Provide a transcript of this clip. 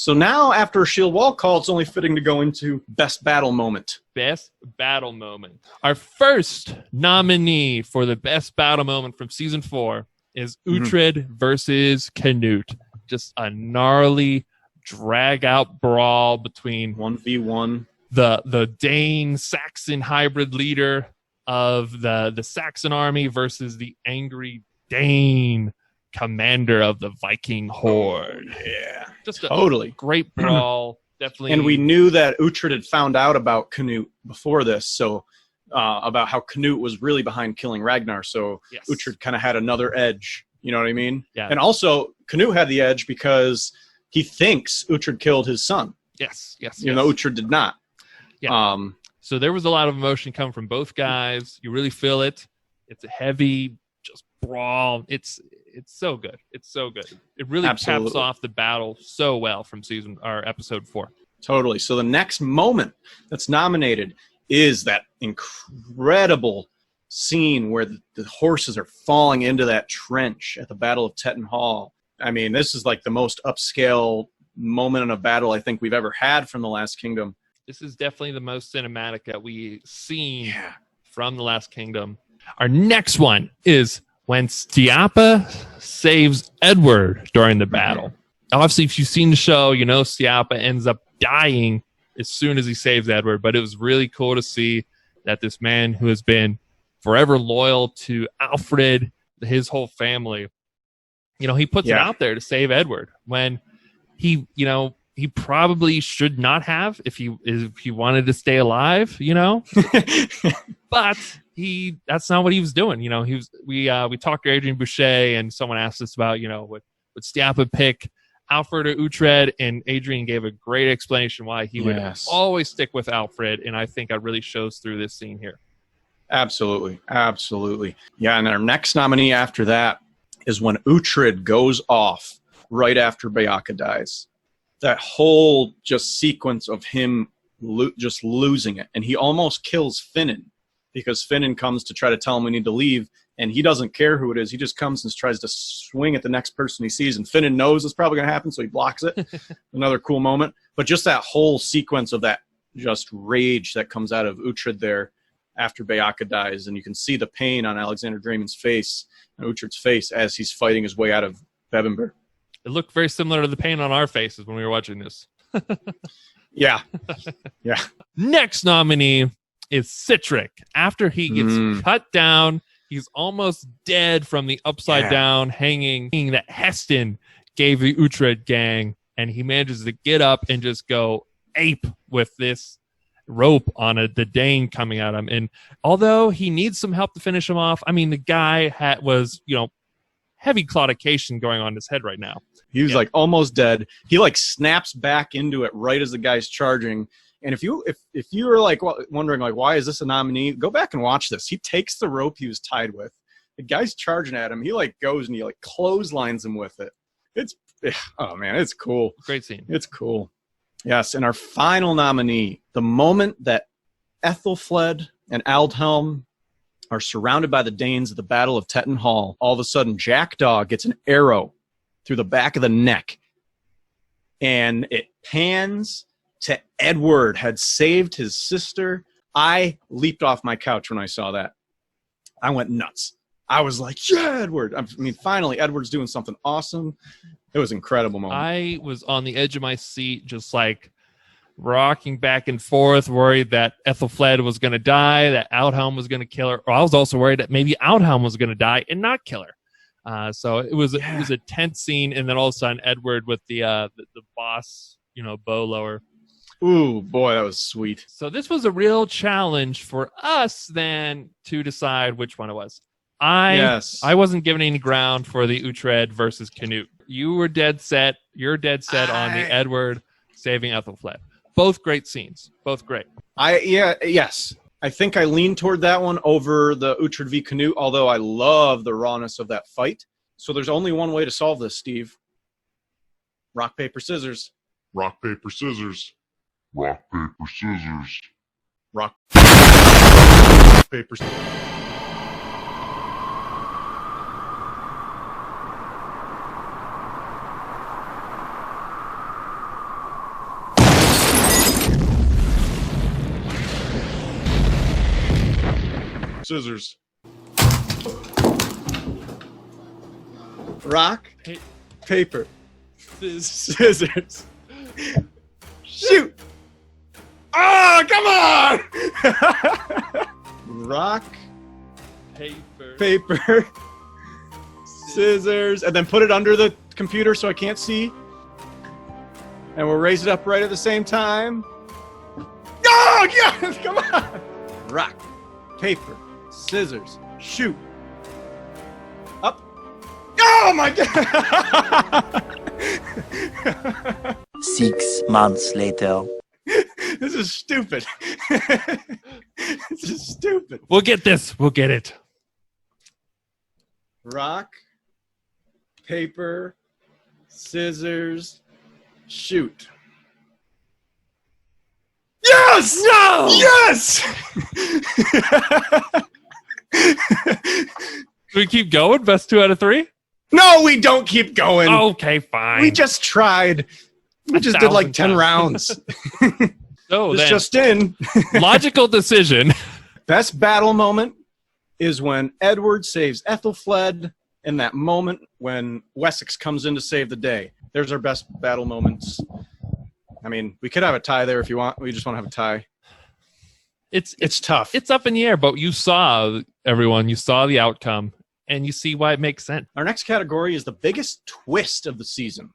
So now, after a shield wall call, it's only fitting to go into best battle moment. Best battle moment. Our first nominee for the best battle moment from season 4 is Uhtred versus Canute. Just a gnarly drag-out brawl between 1v1. The Dane Saxon hybrid leader of the Saxon army versus the angry Dane commander of the Viking horde. Yeah, just a totally great brawl. Definitely. And we knew that Uhtred had found out about Canute before this, so about how Canute was really behind killing Ragnar. So yes. Uhtred kind of had another edge. You know what I mean? Yeah. And also, Canute had the edge because he thinks Uhtred killed his son. Yes. Even though Uhtred did not. Yeah. So there was a lot of emotion coming from both guys. You really feel it. It's a heavy, just brawl. It's so good. It's so good. It really caps off the battle so well from episode 4. Totally. So the next moment that's nominated is that incredible scene where the horses are falling into that trench at the Battle of Tetton Hall. I mean, this is like the most upscale moment in a battle I think we've ever had from The Last Kingdom. This is definitely the most cinematic that we've seen from The Last Kingdom. Our next one is when Stiapa saves Edward during the battle. Obviously, if you've seen the show, you know Stiapa ends up dying as soon as he saves Edward. But it was really cool to see that this man who has been forever loyal to Alfred, his whole family, he puts it out there to save Edward when he probably should not have if he wanted to stay alive, but that's not what he was doing. We talked to Adrian Boucher and someone asked us about, would Stiapa pick Alfred or Uhtred, and Adrian gave a great explanation why he would always stick with Alfred, and I think that really shows through this scene here. Absolutely. Yeah, and our next nominee after that is when Uhtred goes off right after Beocca dies. That whole just sequence of him just losing it. And he almost kills Finan because Finan comes to try to tell him we need to leave, and he doesn't care who it is. He just comes and tries to swing at the next person he sees, and Finan knows it's probably going to happen, so he blocks it. Another cool moment. But just that whole sequence of that just rage that comes out of Uhtred there after Beocca dies, and you can see the pain on Alexander Draymond's face and Uhtred's face as he's fighting his way out of Bebbanburg. It looked very similar to the pain on our faces when we were watching this. Yeah. Next nominee is Sihtric. After he gets cut down, he's almost dead from the upside down hanging that Heston gave the Uhtred gang, and he manages to get up and just go ape with this rope on the Dane coming at him. And although he needs some help to finish him off, I mean, the guy was, heavy claudication going on in his head right now. He was like almost dead. He like snaps back into it right as the guy's charging. And if you were like wondering like why is this a nominee, go back and watch this. He takes the rope he was tied with. The guy's charging at him. He like goes and he like clotheslines him with it. It's cool. Great scene. It's cool. Yes, and our final nominee, the moment that Ethelfled and Aldhelm are surrounded by the Danes at the Battle of Tetton Hall, all of a sudden Jackdaw gets an arrow through the back of the neck, and it pans to Edward had saved his sister. I leaped off my couch when I saw that. I went nuts. I was like, yeah, Edward. I mean, finally, Edward's doing something awesome. It was an incredible moment. I was on the edge of my seat, just like rocking back and forth, worried that Ethelfled was going to die, that Aldhelm was going to kill her. Or I was also worried that maybe Aldhelm was going to die and not kill her. So it was a tense scene, and then all of a sudden, Edward with the boss, bow lower. Ooh, boy, that was sweet. So this was a real challenge for us then to decide which one it was. I wasn't giving any ground for the Uhtred versus Canute. You were dead set. You're dead set on the Edward saving Ethelfled. Both great scenes. Both great. Yes. I think I lean toward that one over the Uhtred v. Canute, although I love the rawness of that fight. So there's only one way to solve this, Steve. Rock, paper, scissors. Rock, paper, scissors. Rock, paper, scissors. Rock, paper, scissors. Scissors. Rock, Pa- paper, Scissors. scissors, shoot. Oh, come on! Rock, Paper. paper, scissors, and then put it under the computer so I can't see. And we'll raise it up right at the same time. Oh, yeah! Come on! Rock, paper, scissors, shoot. Up. Oh, my God! 6 months later. This is stupid. This is stupid. We'll get this. We'll get it. Rock, paper, scissors, shoot. Yes! No! Yes! Do we keep going? Best 2 out of 3? No, we don't keep going. Okay, fine. We just tried. We just did like 10 1,000 rounds. So This then, just in. logical decision. Best battle moment is when Edward saves Ethelfled in that moment when Wessex comes in to save the day. There's our best battle moments. I mean, we could have a tie there if you want. We just want to have a tie. It's tough. It's up in the air, but you saw everyone. You saw the outcome, and you see why it makes sense. Our next category is the biggest twist of the season.